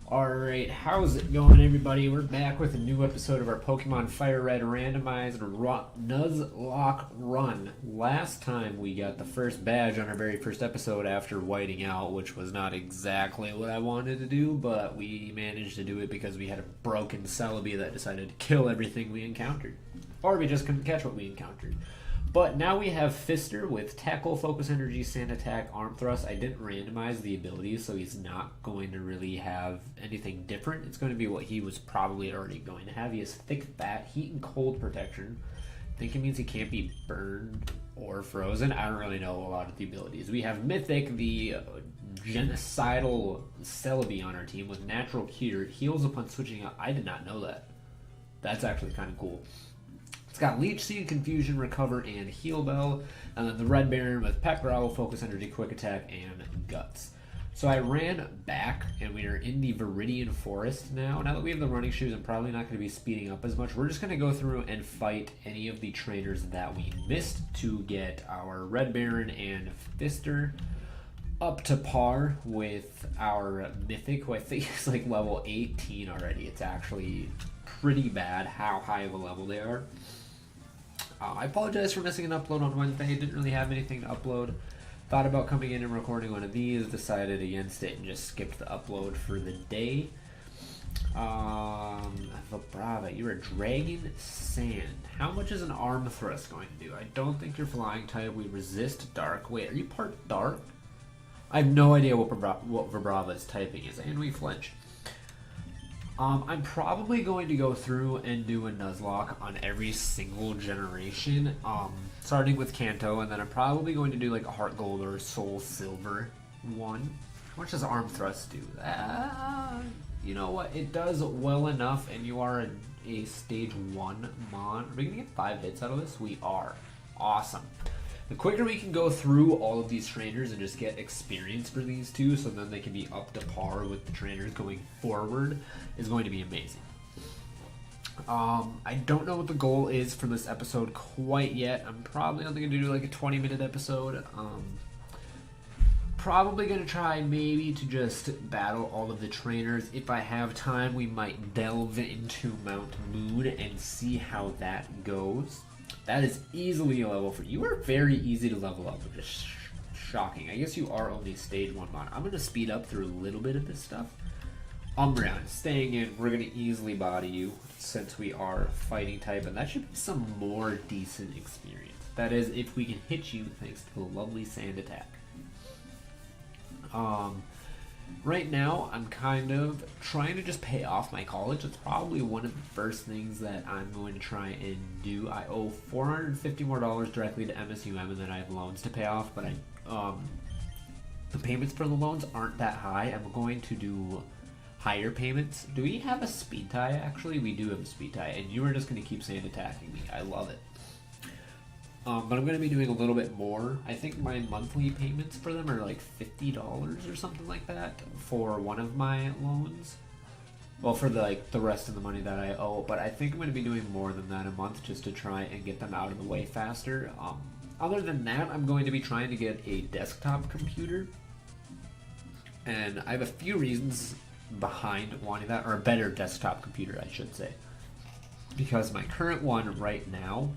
Alright, how's it going, everybody? We're back with a new episode of our Pokemon Firered Randomized Nuzlocke Run. Last time we got the first badge on our very first episode after whiting out, which was not exactly what I wanted to do, but we managed to do it because we had a broken Celebi that decided to kill everything we encountered. Or we just couldn't catch what we encountered. But now we have Fister with Tackle, Focus Energy, Sand Attack, Arm Thrust. I didn't randomize the abilities, so he's not going to really have anything different. It's going to be what he was probably already going to have. He has Thick Bat, Heat and Cold Protection. I think it means he can't be burned or frozen. I don't really know a lot of the abilities. We have Mythic, the genocidal Celebi on our team with Natural Cure. Heals upon switching out. I did not know that. That's actually kind of cool. It's got Leech Seed, Confusion, Recover, and Heal Bell. And then the Red Baron with Pet Growl, Focus Energy, Quick Attack, and Guts. So I ran back, and we are in the Viridian Forest now. Now that we have the running shoes, I'm probably not going to be speeding up as much. We're just going to go through and fight any of the trainers that we missed to get our Red Baron and Fister up to par with our Mythic, who I think is like level 18 already. It's actually pretty bad how high of a level they are. I apologize for missing an upload on Wednesday. Didn't really have anything to upload. Thought about coming in and recording one of these. Decided against it and just skipped the upload for the day. Vibrava, you're a Dragon Sand. How much is an Arm Thrust going to do? I don't think you're Flying type. We resist Dark. Wait, are you part Dark? I have no idea what Vibrava's typing is, and we flinch. I'm probably going to go through and do a Nuzlocke on every single generation, starting with Kanto, and then I'm probably going to do like a Heart Gold or Soul Silver one. How much does Arm Thrust do? You know what? It does well enough, and you are a Stage 1 Mon. Are we going to get 5 hits out of this? We are. Awesome. The quicker we can go through all of these trainers and just get experience for these two so then they can be up to par with the trainers going forward is going to be amazing. I don't know what the goal is for this episode quite yet. I'm probably only going to do like a 20-minute episode. Probably going to try maybe to just battle all of the trainers. If I have time, we might delve into Mount Moon and see how that goes. That is easily a level for you. Are very easy to level up, which is shocking. I guess you are only Stage 1 Mon. I'm going to speed up through a little bit of this stuff. Umbreon, staying in. We're going to easily body you since we are fighting type, and that should be some more decent experience. That is, if we can hit you thanks to the lovely Sand Attack. Right now, I'm kind of trying to just pay off my college. It's probably one of the first things that I'm going to try and do. I owe $450 more directly to MSUM, and then I have loans to pay off, but the payments for the loans aren't that high. I'm going to do higher payments. Do we have a speed tie? Actually, we do have a speed tie, and you are just going to keep sand attacking me. I love it. But I'm going to be doing a little bit more. I think my monthly payments for them are like $50 or something like that for one of my loans. Well, for the rest of the money that I owe. But I think I'm going to be doing more than that a month just to try and get them out of the way faster. Other than that, I'm going to be trying to get a desktop computer. And I have a few reasons behind wanting that, or a better desktop computer, I should say. Because my current one right now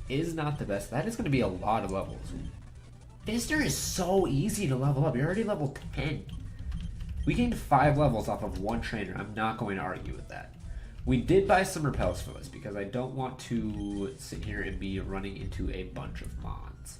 is not the best. That is going to be a lot of levels. Fister is so easy to level up. You're already level 10. We gained 5 levels off of one trainer. I'm not going to argue with that. We did buy some repels for this because I don't want to sit here and be running into a bunch of mons.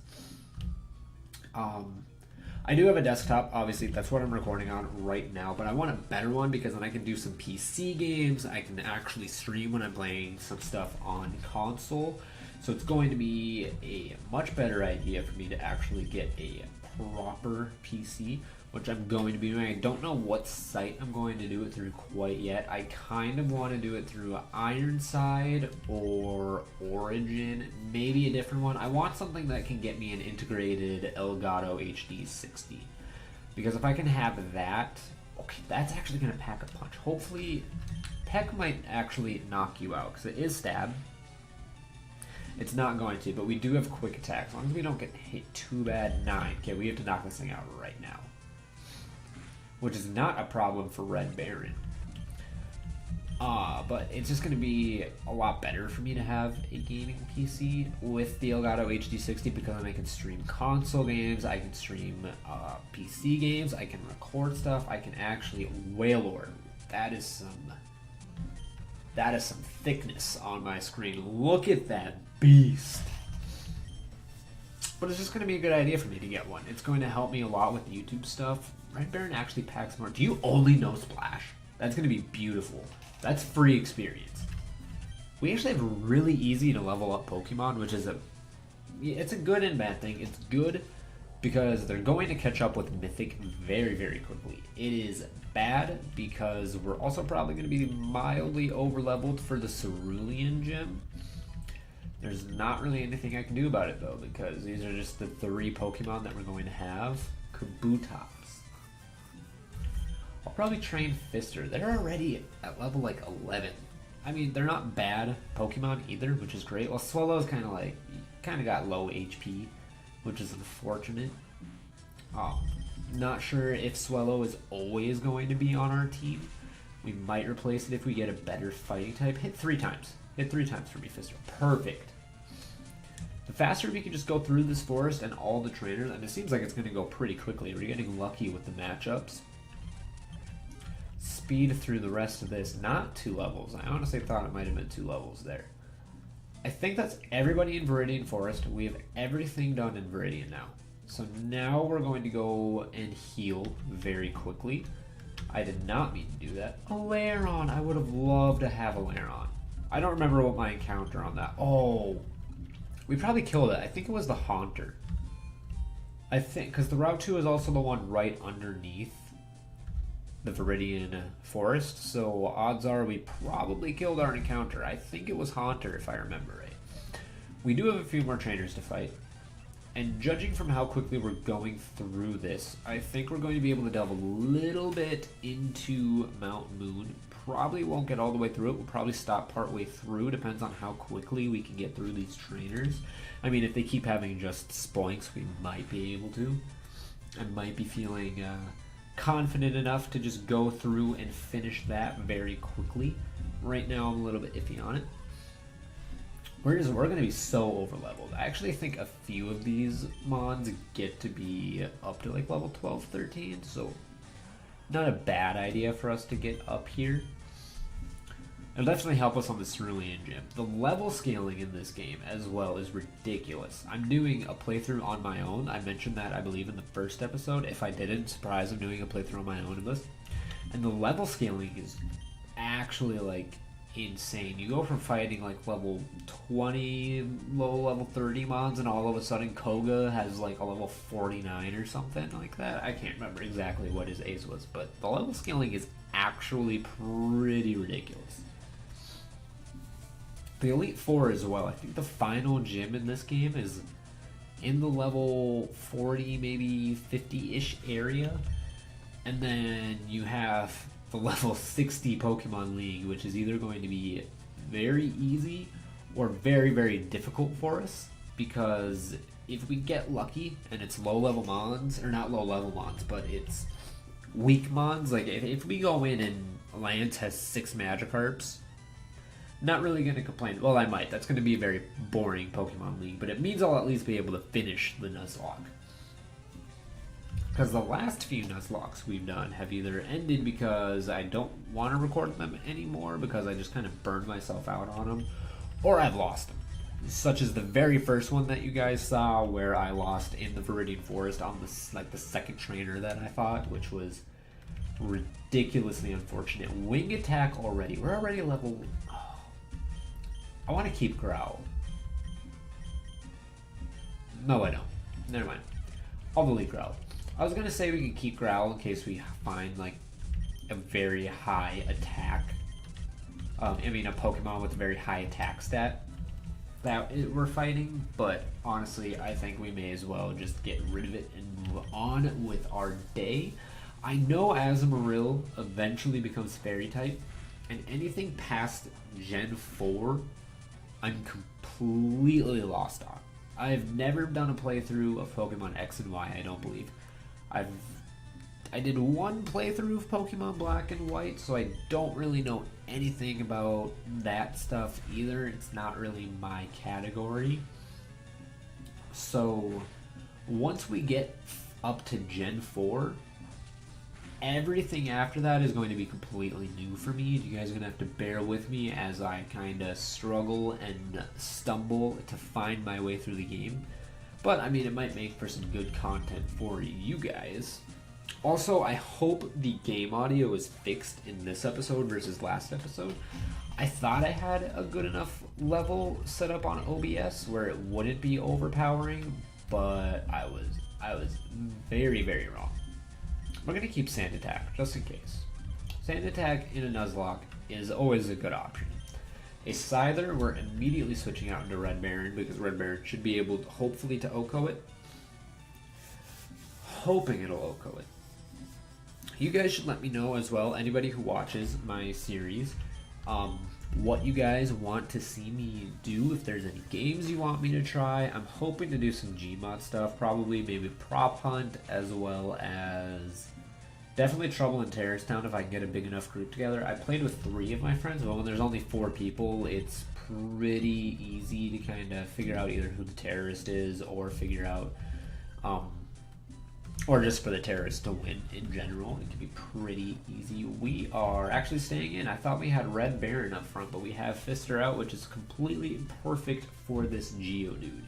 I do have a desktop, obviously. That's what I'm recording on right now, but I want a better one because then I can do some PC games. I can actually stream when I'm playing some stuff on console. So it's going to be a much better idea for me to actually get a proper PC, which I'm going to be doing. I don't know what site I'm going to do it through quite yet. I kind of want to do it through Ironside or Origin, maybe a different one. I want something that can get me an integrated Elgato HD 60. Because if I can have that, okay, that's actually going to pack a punch. Hopefully, Peck might actually knock you out because it is stab. It's not going to, but we do have quick attack. As long as we don't get hit too bad. 9. Okay, we have to knock this thing out right now. which is not a problem for Red Baron. But it's just going to be a lot better for me to have a gaming PC with the Elgato HD60 because I can stream console games, I can stream PC games, I can record stuff, I can actually Wailord. That is some thickness on my screen. Look at that beast. But it's just going to be a good idea for me to get one. It's going to help me a lot with YouTube stuff. Red Baron actually packs more. Do you only know Splash? That's going to be beautiful. That's free experience. We actually have really easy to level up Pokemon, which is it's a good and bad thing. It's good because they're going to catch up with Mythic very, very quickly. It is bad because we're also probably going to be mildly over-leveled for the Cerulean Gym. There's not really anything I can do about it, though, because these are just the 3 Pokemon that we're going to have. Kabutops. I'll probably train Fister. They're already at level like 11. I mean, they're not bad Pokemon either, which is great. Well, Swellow's kind of got low HP, which is unfortunate. Not sure if Swellow is always going to be on our team. We might replace it if we get a better fighting type. Hit 3 times. Hit 3 times for me, Fister. Perfect. The faster we can just go through this forest and all the trainers, and it seems like it's going to go pretty quickly. We're getting lucky with the matchups. Speed through the rest of this, not 2 levels. I honestly thought it might have been 2 levels there. I think that's everybody in Viridian Forest. We have everything done in Viridian now. So now we're going to go and heal very quickly. I did not mean to do that. Alaron, I would have loved to have Alaron. I don't remember what my encounter on that. Oh, we probably killed it. I think it was the Haunter. I think, because the Route 2 is also the one right underneath the Viridian Forest, so odds are we probably killed our encounter. I think it was Haunter, if I remember right. We do have a few more trainers to fight, and judging from how quickly we're going through this, I think we're going to be able to delve a little bit into Mount Moon. Probably won't get all the way through it. We'll probably stop partway through. Depends on how quickly we can get through these trainers. I mean, if they keep having just Spoinks, we might be able to. I might be feeling confident enough to just go through and finish that very quickly. Right now I'm a little bit iffy on it. We're going to be so over leveled. I actually think a few of these mons get to be up to like level 12, 13, so not a bad idea for us to get up here. It'll definitely help us on the Cerulean Gym. The level scaling in this game as well is ridiculous. I'm doing a playthrough on my own. I mentioned that, I believe, in the first episode. If I didn't, surprise, I'm doing a playthrough on my own in this. And the level scaling is actually, like, insane. You go from fighting, like, level 20, low level 30 mons, and all of a sudden Koga has, like, a level 49 or something like that. I can't remember exactly what his ace was, but the level scaling is actually pretty ridiculous. The Elite Four as well. I think the final gym in this game is in the level 40, maybe 50-ish area. And then you have the level 60 Pokemon League, which is either going to be very easy or very, very difficult for us. Because if we get lucky and it's low-level mons, or not low-level mons, but it's weak mons, like if we go in and Lance has 6 Magikarps, not really going to complain. Well, I might. That's going to be a very boring Pokemon League, but it means I'll at least be able to finish the Nuzlocke. Because the last few Nuzlocks we've done have either ended because I don't want to record them anymore because I just kind of burned myself out on them, or I've lost them. Such as the very first one that you guys saw where I lost in the Viridian Forest on the second trainer that I fought, which was ridiculously unfortunate. Wing attack already. We're already level... I want to keep Growl. No, I don't. Never mind. I'll delete Growl. I was going to say we could keep Growl in case we find, like, a very high attack. A Pokemon with a very high attack stat that we're fighting. But, honestly, I think we may as well just get rid of it and move on with our day. I know Azumarill eventually becomes Fairy-type. And anything past Gen 4... I'm completely lost on. I've never done a playthrough of Pokemon X and Y, I don't believe. I did one playthrough of Pokemon Black and White, so I don't really know anything about that stuff either. It's not really my category. So once we get up to Gen 4, everything after that is going to be completely new for me. You guys are going to have to bear with me as I kind of struggle and stumble to find my way through the game. But, I mean, it might make for some good content for you guys. Also, I hope the game audio is fixed in this episode versus last episode. I thought I had a good enough level set up on OBS where it wouldn't be overpowering, but I was very, very wrong. We're going to keep Sand Attack, just in case. Sand Attack in a Nuzlocke is always a good option. A Scyther, we're immediately switching out into Red Baron, because Red Baron should be able, to, hopefully, to OHKO it. Hoping it'll OHKO it. You guys should let me know as well, anybody who watches my series, what you guys want to see me do, if there's any games you want me to try. I'm hoping to do some Gmod stuff, probably maybe Prop Hunt, as well as definitely Trouble in Terrorist Town if I can get a big enough group together. I played with 3 of my friends, but when there's only 4 people, it's pretty easy to kind of figure out either who the terrorist is or figure out, or just for the terrorists to win in general. It can be pretty easy. We are actually staying in. I thought we had Red Baron up front, but we have Fister out, which is completely perfect for this Geodude.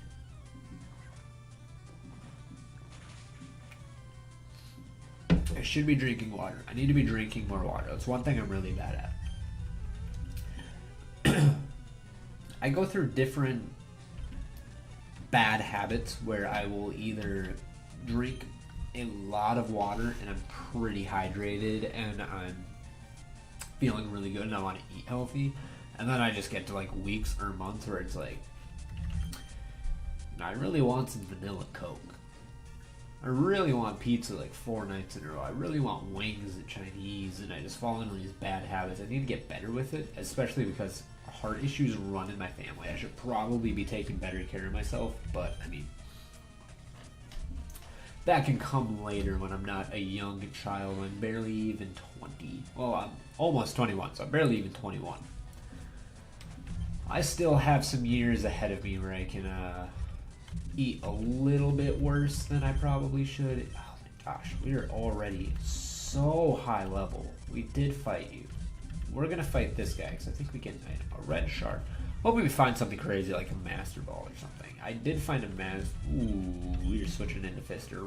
I should be drinking water. I need to be drinking more water. That's one thing I'm really bad at. I go through different bad habits where I will either drink a lot of water and I'm pretty hydrated and I'm feeling really good and I want to eat healthy, and then I just get to like weeks or months where it's like, I really want some vanilla Coke. I really want pizza like 4 nights in a row. I really want wings at Chinese, and I just fall into these bad habits. I need to get better with it, especially because heart issues run in my family. I should probably be taking better care of myself, but I mean, that can come later when I'm not a young child. I'm barely even 20. Well, I'm almost 21, so I'm barely even 21. I still have some years ahead of me where I can eat a little bit worse than I probably should. Oh my gosh, we are already so high level. We did fight you. We're going to fight this guy because I think we get a red shard. Hopefully we find something crazy like a Master Ball or something. I did find a Ooh, we're switching into Fister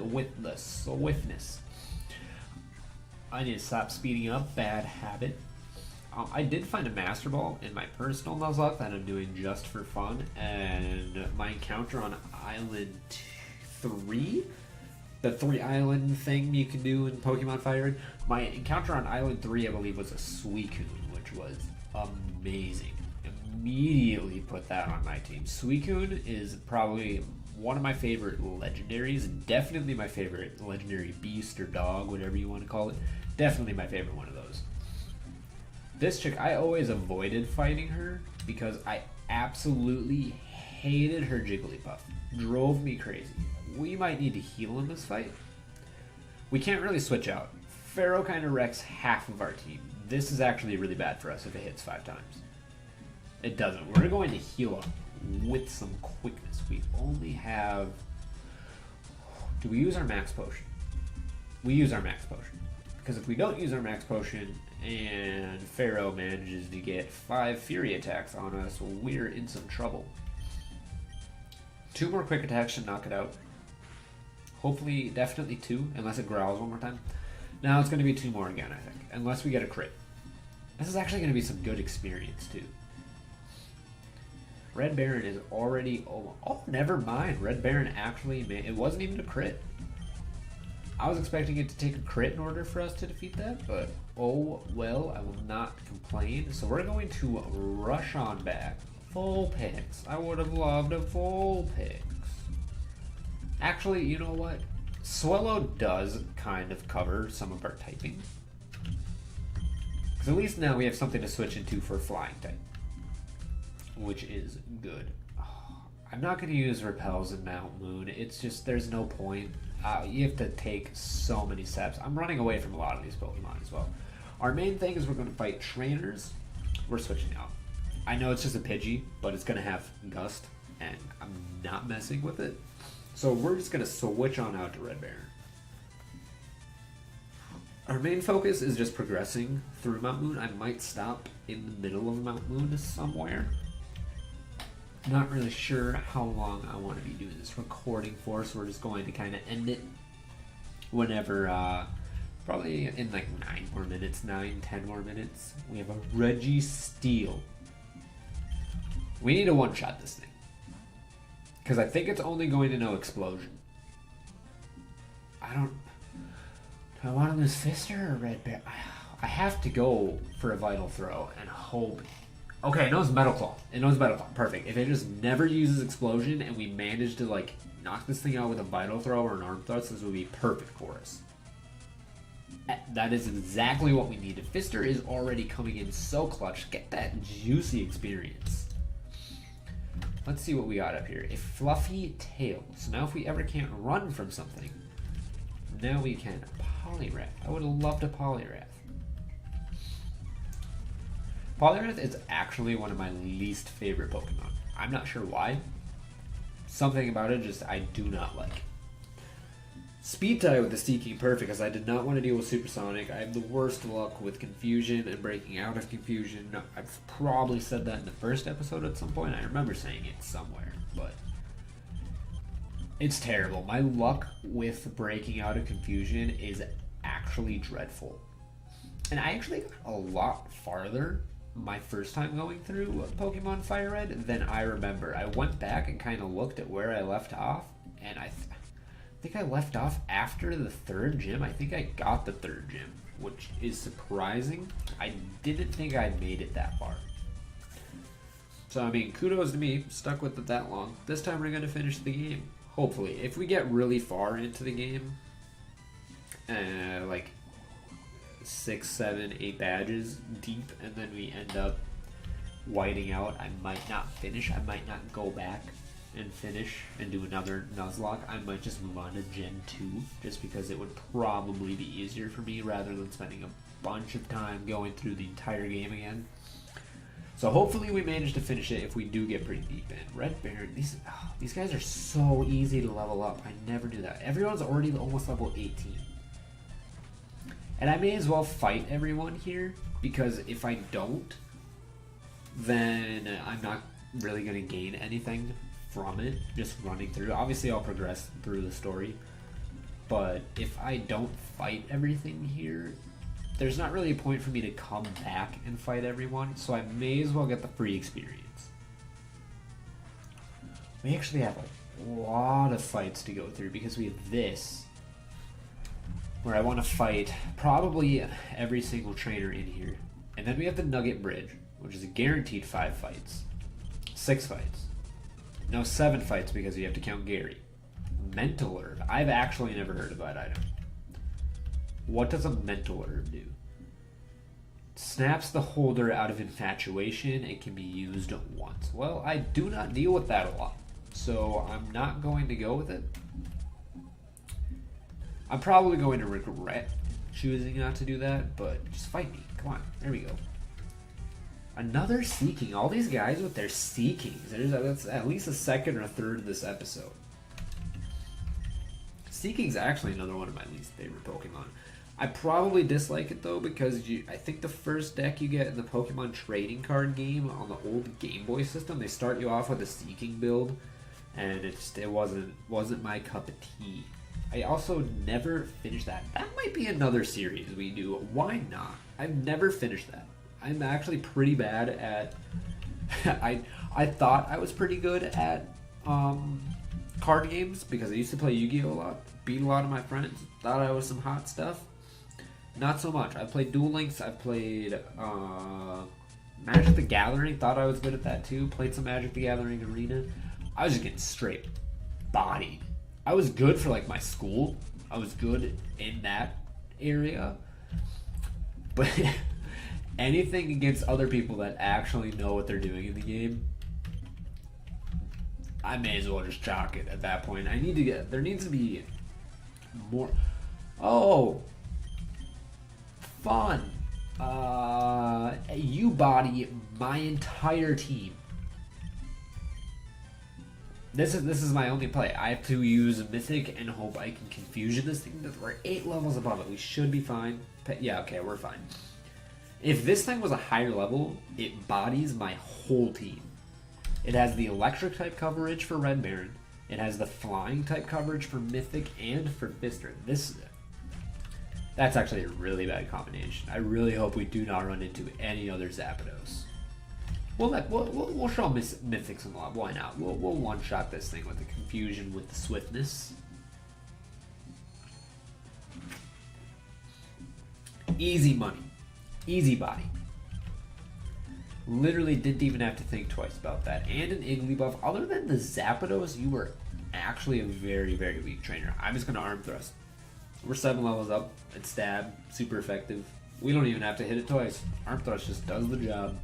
with the swiftness. I need to stop speeding up. Bad habit. I did find a Master Ball in my personal Nuzlocke that I'm doing just for fun, and my encounter on Island 3, the 3 island thing you can do in Pokemon Firered, my encounter on Island 3 I believe was a Suicune, which was amazing. Immediately put that on my team. Suicune is probably one of my favorite legendaries, and definitely my favorite legendary beast or dog, whatever you want to call it. Definitely my favorite one of those. This chick, I always avoided fighting her because I absolutely hated her Jigglypuff. Drove me crazy. We might need to heal in this fight. We can't really switch out. Pharaoh kind of wrecks half of our team. This is actually really bad for us if it hits 5 times. It doesn't. We're going to heal up with some quickness. We only have... Do we use our max potion? We use our max potion. Because if we don't use our max potion and Pharaoh manages to get 5 Fury attacks on us, we're in some trouble. 2 more quick attacks should knock it out. Hopefully, definitely 2, unless it growls one more time. Now it's going to be 2 more again, I think, unless we get a crit. This is actually going to be some good experience, too. Red Baron is already... Oh, never mind. Red Baron actually made... It wasn't even a crit. I was expecting it to take a crit in order for us to defeat that, but oh well, I will not complain. So we're going to rush on back. Vulpix. I would have loved a Vulpix. Actually, you know what? Swallow does kind of cover some of our typing. Because at least now we have something to switch into for flying type, which is good. I'm not going to use Repels in Mount Moon. It's just, there's no point. You have to take so many steps. I'm running away from a lot of these Pokemon as well. Our main thing is we're going to fight trainers. We're switching out. I know it's just a Pidgey, but it's going to have Gust, and I'm not messing with it. So we're just going to switch on out to Red Baron. Our main focus is just progressing through Mount Moon. I might stop in the middle of Mount Moon somewhere. Not really sure how long I want to be doing this recording for, so we're just going to kind of end it whenever, probably in like 9 more minutes, 10 more minutes. We have a Registeel. We need to one-shot this thing, because I think it's only going to know Explosion. Do I want to lose Fister or Red Bear? I have to go for a Vital Throw and hope. Okay, it knows Metal Claw. It knows Metal Claw. Perfect. If it just never uses Explosion and we manage to like knock this thing out with a Vital Throw or an Arm Thrust, this would be perfect for us. That is exactly what we need. Fister is already coming in so clutch. Get that juicy experience. Let's see what we got up here. A Fluffy Tail. So now if we ever can't run from something, now we can. Poliwrath. I would have loved a Poliwrath. Poliwrath is actually one of my least favorite Pokemon. I'm not sure why. Something about it just I do not like. Speed tie with the Seeking perfect, because I did not want to deal with Supersonic. I have the worst luck with Confusion and breaking out of Confusion. I've probably said that in the first episode at some point. I remember saying it somewhere, but it's terrible. My luck with breaking out of Confusion is actually dreadful. And I actually got a lot farther my first time going through Pokemon Firered than I remember. I went back and kind of looked at where I left off, and I think I left off after the 3rd gym. I think I got the 3rd gym, which is surprising. I didn't think I'd made it that far. So, I mean, kudos to me. Stuck with it that long. This time we're going to finish the game. Hopefully. If we get really far into the game, like 6, 7, 8 badges deep, and then we end up whiting out, I might not finish. I might not go back and finish and do another Nuzlocke. I might just move on to Gen 2, just because it would probably be easier for me rather than spending a bunch of time going through the entire game again. So hopefully we manage to finish it if we do get pretty deep in. Red Baron, these guys are so easy to level up. I never do that. Everyone's already almost level 18. And I may as well fight everyone here, because if I don't, then I'm not really going to gain anything from it, just running through. Obviously I'll progress through the story, but if I don't fight everything here, there's not really a point for me to come back and fight everyone, so I may as well get the free experience. We actually have a lot of fights to go through, because we have this, where I want to fight probably every single trainer in here. And then we have the Nugget Bridge, which is a guaranteed 5 fights. 6 fights. No, 7 fights, because you have to count Gary. Mental Herb. I've actually never heard of that item. What does a Mental Herb do? Snaps the holder out of infatuation. It can be used once. Well, I do not deal with that a lot, so I'm not going to go with it. I'm probably going to regret choosing not to do that, but just fight me. Come on, there we go. Another Seeking. All these guys with their Seekings. That's at least a 2nd or 3rd of this episode. Seeking's actually another one of my least favorite Pokemon. I probably dislike it though, because I think the first deck you get in the Pokemon trading card game on the old Game Boy system, they start you off with a Seeking build, and it wasn't my cup of tea. I also never finished that. That might be another series we do. Why not? I've never finished that. I'm actually pretty bad at I thought I was pretty good at card games, because I used to play Yu-Gi-Oh! A lot, beat a lot of my friends, thought I was some hot stuff. Not so much. I've played Duel Links, I've played Magic the Gathering, thought I was good at that too, played some Magic the Gathering Arena. I was just getting straight bodied. I was good for like my school, I was good in that area, but anything against other people that actually know what they're doing in the game, I may as well just chalk it at that point. There needs to be more. Oh, fun. You body my entire team. This is my only play. I have to use Mythic and hope I can Confusion this thing. We're 8 levels above it. We should be fine. Yeah, okay, we're fine. If this thing was a higher level, it bodies my whole team. It has the electric type coverage for Red Baron. It has the flying type coverage for Mythic and for Fister. That's actually a really bad combination. I really hope we do not run into any other Zapdos. We'll show Mythic some love. Why not? We'll one-shot this thing with the Confusion, with the Swiftness. Easy money. Easy body. Literally didn't even have to think twice about that. And an Igglybuff. Other than the Zapdos, you were actually a very, very weak trainer. I'm just going to Arm Thrust. We're 7 levels up. It's Stab. Super effective. We don't even have to hit it twice. Arm Thrust just does the job.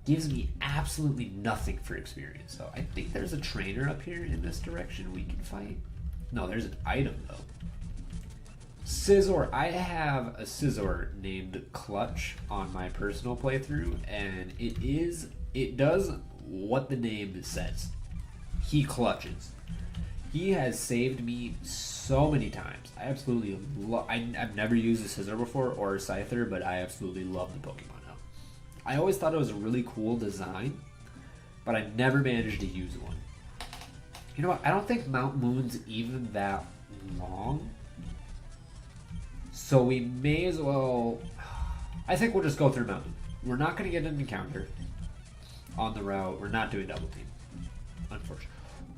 Gives me absolutely nothing for experience, though. I think there's a trainer up here in this direction we can fight. No, there's an item, though. Scizor. I have a Scizor named Clutch on my personal playthrough, and it does what the name says. He clutches. He has saved me so many times. I absolutely I've never used a Scizor before or a Scyther, but I absolutely love the Pokemon now. I always thought it was a really cool design, but I never managed to use one. You know what? I don't think Mount Moon's even that long. So we may as well... I think we'll just go through Mountain. We're not going to get an encounter on the route. We're not doing double team. Unfortunately.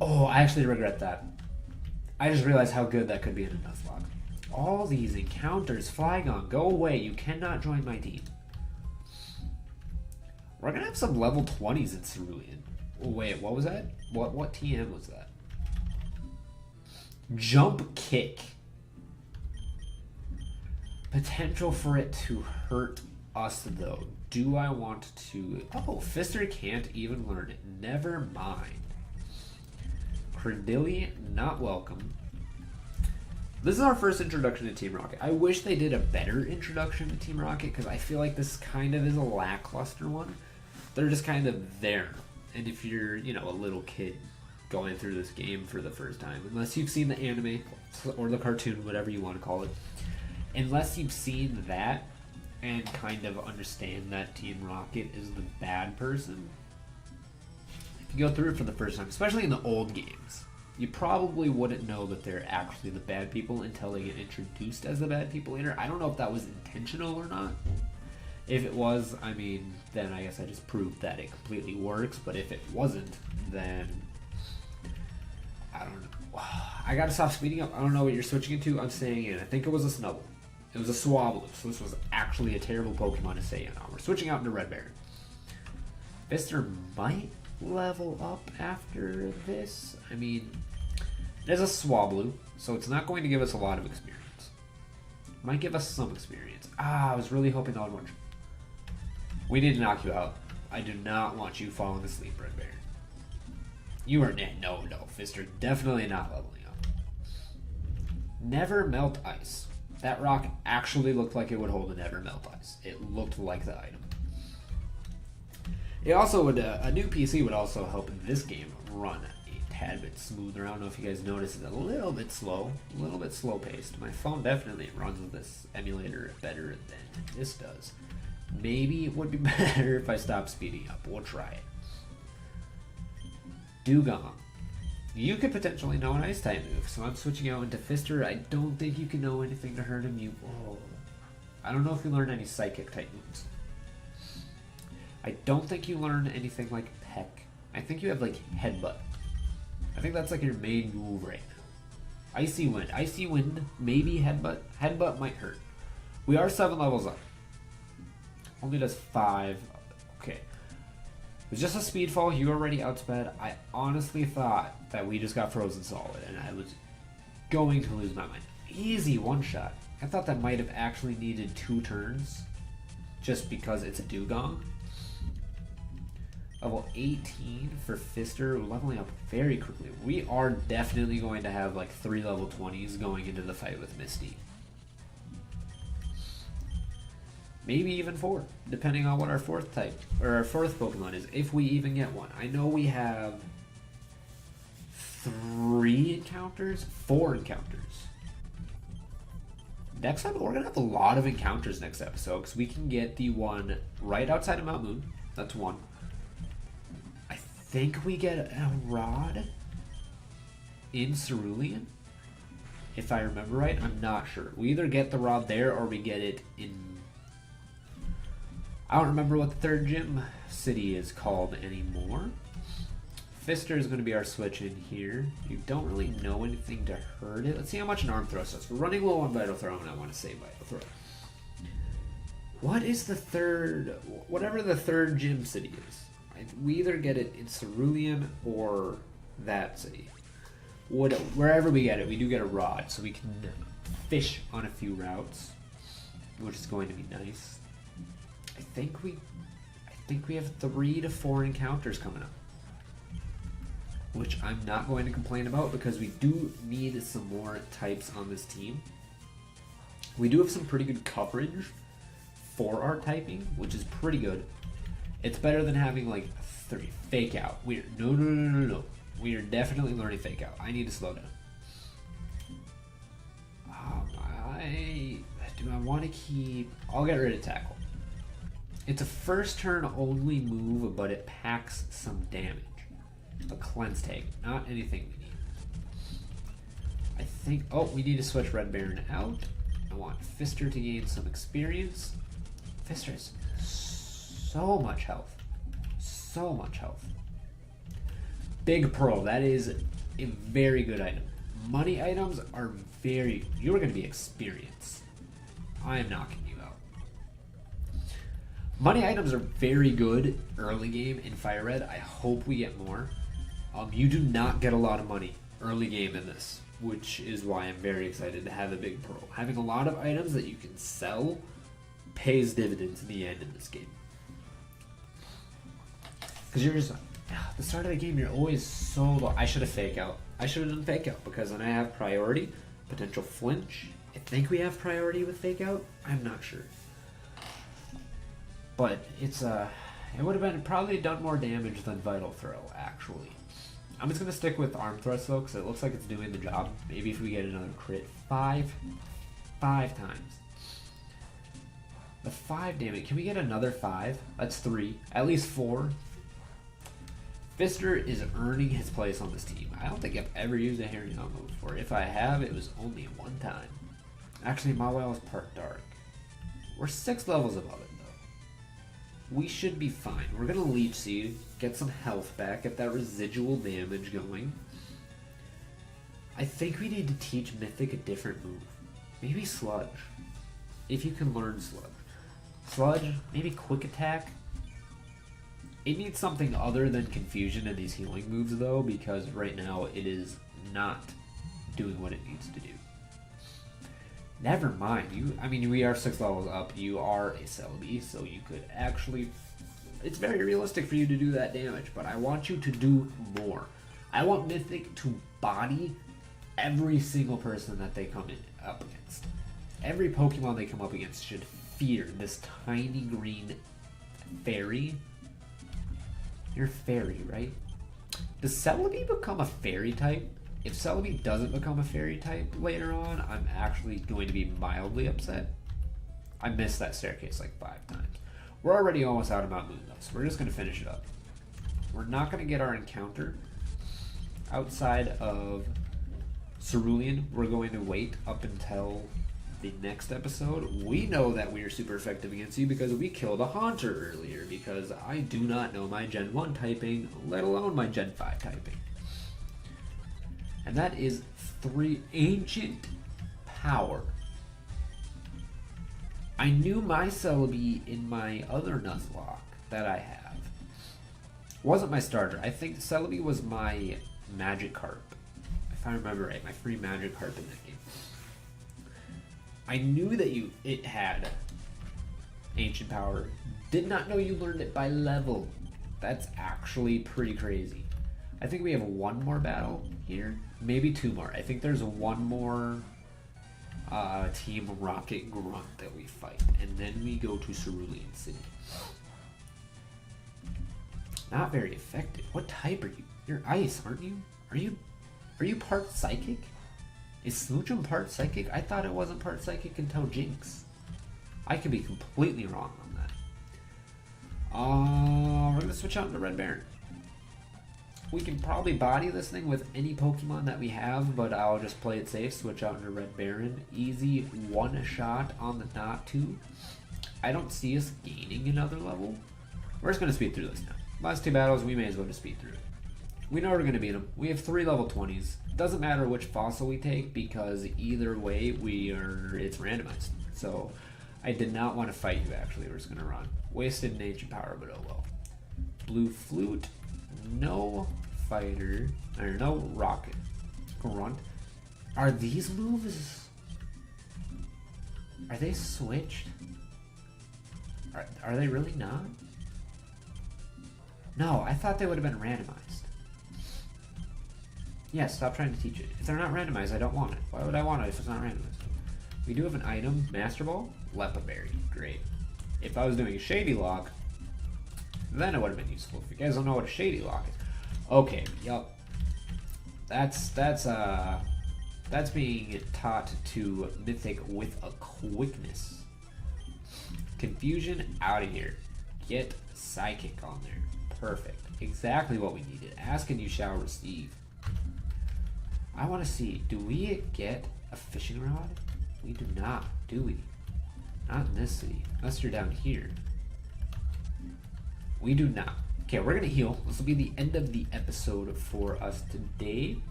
Oh, I actually regret that. I just realized how good that could be in a Nuzlocke. All these encounters, Flygon, go away. You cannot join my team. We're going to have some level 20s in Cerulean. Oh, wait, what was that? What TM was that? Jump Kick. Potential for it to hurt us, though. Do I want to... Oh, Fister can't even learn it. Never mind. Credilli, not welcome. This is our first introduction to Team Rocket. I wish they did a better introduction to Team Rocket, because I feel like this kind of is a lackluster one. They're just kind of there. And if you're, you know, a little kid going through this game for the first time, unless you've seen the anime or the cartoon, whatever you want to call it, unless you've seen that and kind of understand that Team Rocket is the bad person, if you go through it for the first time, especially in the old games, you probably wouldn't know that they're actually the bad people until they get introduced as the bad people later. I don't know if that was intentional or not. If it was, I mean, then I guess I just proved that it completely works, but if it wasn't, then I don't know. I gotta stop speeding up. I don't know what you're switching into. I'm staying in. I think it was a Snubble. It was a Swablu, so this was actually a terrible Pokemon to stay in on. We're switching out into Red Baron. Fister might level up after this. I mean, it is a Swablu, so it's not going to give us a lot of experience. Might give us some experience. I was really hoping that would work. We need to knock you out. I do not want you falling asleep, Red Baron. You are no, Fister, definitely not leveling up. Never Melt Ice. That rock actually looked like it would hold a Never Melt Ice. It looked like the item. It also would, a new PC would also help this game run a tad bit smoother. I don't know if you guys noticed, it's a little bit slow paced. My phone definitely runs this emulator better than this does. Maybe it would be better if I stopped speeding up. We'll try it. Dugong. You could potentially know an Ice type move, so I'm switching out into Fister. I don't think you can know anything to hurt him. I don't know if you learned any Psychic type moves. I don't think you learned anything like Peck. I think you have like Headbutt. I think that's like your main move right now. Icy Wind. Icy Wind, maybe Headbutt. Headbutt might hurt. We are 7 levels up. Only does 5. Okay. It was just a speed fall. You already outsped. I honestly thought that we just got frozen solid and I was going to lose my mind. Easy one shot. I thought that might have actually needed 2 turns just because it's a Dugong. Level 18 for Fister, leveling up very quickly. We are definitely going to have like 3 level 20s going into the fight with Misty. Maybe even 4, depending on what our 4th type, or our 4th Pokemon is, if we even get one. I know we have 3 encounters, 4 encounters. Next time, we're going to have a lot of encounters next episode, because we can get the one right outside of Mount Moon. That's 1. I think we get a rod in Cerulean, if I remember right. I'm not sure. We either get the rod there, or we get it in... I don't remember what the 3rd gym city is called anymore. Fister is going to be our switch in here. You don't really know anything to hurt it. Let's see how much an arm thrust does. We're running low on Vital Throw, and I want to say Vital Throw. What is the 3rd... Whatever the 3rd gym city is. We either get it in Cerulean or that city. Wherever we get it, we do get a rod, so we can fish on a few routes, which is going to be nice. I think we have 3 to 4 encounters coming up, which I'm not going to complain about because we do need some more types on this team. We do have some pretty good coverage for our typing, which is pretty good. It's better than having like 3 fake out. No. We are definitely learning fake out. I need to slow down. Do I want to keep... I'll get rid of tackle. It's a first turn only move, but it packs some damage. A cleanse tag, not anything we need. I think... Oh, we need to switch Red Baron out. I want Fister to gain some experience. Fister has so much health. So much health. Big Pearl, that is a very good item. Money items are very... You're going to be experienced. I am knocking you out. Money items are very good early game in Firered. I hope we get more. You do not get a lot of money early game in this, which is why I'm very excited to have a Big Pearl. Having a lot of items that you can sell pays dividends in the end in this game. Because you're just... At the start of the game, you're always so low. I should have fake out. I should have done fake out because then I have priority, potential flinch. I think we have priority with fake out. I'm not sure. But it's it would have been probably done more damage than Vital Throw, actually. I'm just going to stick with Arm Thrust, though, because it looks like it's doing the job. Maybe if we get another crit. 5 times. The 5 damage. Can we get another 5? That's 3. At least 4. Fister is earning his place on this team. I don't think I've ever used a Harry Young move before. If I have, it was only one time. Actually, Mawile is part dark. We're 6 levels above it, though. We should be fine. We're going to Leech Seed, get some health back, get that residual damage going. I think we need to teach Mythic a different move. Maybe Sludge. If you can learn Sludge. Sludge, maybe Quick Attack. It needs something other than Confusion in these healing moves, though, because right now it is not doing what it needs to do. Never mind. I mean, we are 6 levels up. You are a Celebi, so you could actually... It's very realistic for you to do that damage, but I want you to do more. I want Mythic to body every single person that they come up against. Every Pokemon they come up against should fear this tiny green fairy. You're fairy, right? Does Celebi become a fairy type? If Celebi doesn't become a fairy type later on, I'm actually going to be mildly upset. I missed that staircase like 5 times. We're already almost out of Mount Moon, though, so we're just going to finish it up. We're not going to get our encounter outside of Cerulean. We're going to wait up until the next episode. We know that we are super effective against you because we killed a Haunter earlier, because I do not know my Gen 1 typing, let alone my Gen 5 typing. And that is 3 Ancient Power. I knew my Celebi in my other Nuzlocke that I have. Wasn't my starter. I think Celebi was my Magikarp. If I remember right, my free Magikarp in that game. I knew that it had Ancient Power. Did not know you learned it by level. That's actually pretty crazy. I think we have one more battle here. Maybe two more. I think there's one more Team Rocket Grunt that we fight. And then we go to Cerulean City. Not very effective. What type are you? You're ice, aren't you? Are you part psychic? Is Smoochum part psychic? I thought it wasn't part psychic until Jinx. I could be completely wrong on that. We're gonna switch out into Red Baron. We can probably body this thing with any Pokemon that we have, but I'll just play it safe, switch out into Red Baron. Easy one shot on the Natu. I don't see us gaining another level. We're just gonna speed through this now. Last two battles, we may as well just speed through it. We know we're gonna beat them. We have 3 level 20s. Doesn't matter which fossil we take because either way it's randomized. So I did not want to fight you actually. We're just gonna run. Wasted nature power, but oh well. Blue Flute, no fighter, or no rocket. Grunt. Are these moves? Are they switched? Are they really not? No, I thought they would have been randomized. Yeah, stop trying to teach it. If they're not randomized, I don't want it. Why would I want it if it's not randomized? We do have an item, Master Ball, Lepa Berry. Great. If I was doing a Shady Lock, then it would have been useful. If you guys don't know what a Shady Lock is. Okay, yup. That's being taught to Mythic with a quickness. Confusion out of here. Get Psychic on there. Perfect. Exactly what we needed. Ask and you shall receive. I want to see, do we get a fishing rod? We do not, do we? Not in this city, unless you're down here. We do not. Okay, we're going to heal. This will be the end of the episode for us today.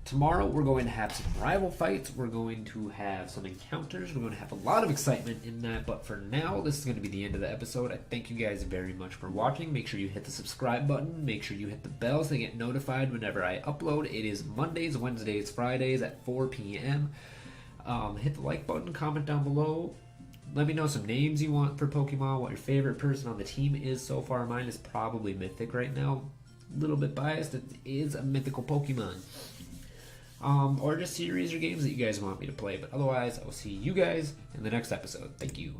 Tomorrow we're going to have some rival fights. We're going to have some encounters. We're going to have a lot of excitement in that. But for now, this is going to be the end of the episode. I thank you guys very much for watching. Make sure you hit the subscribe button. Make sure you hit the bell so you get notified whenever I upload. It is Mondays, Wednesdays, Fridays at 4 p.m. Hit the like button. Comment down below. Let me know some names you want for Pokemon. What your favorite person on the team is so far. Mine is probably Mythic right now. A little bit biased. It is a mythical Pokemon. Or just series or games that you guys want me to play. But otherwise, I will see you guys in the next episode. Thank you.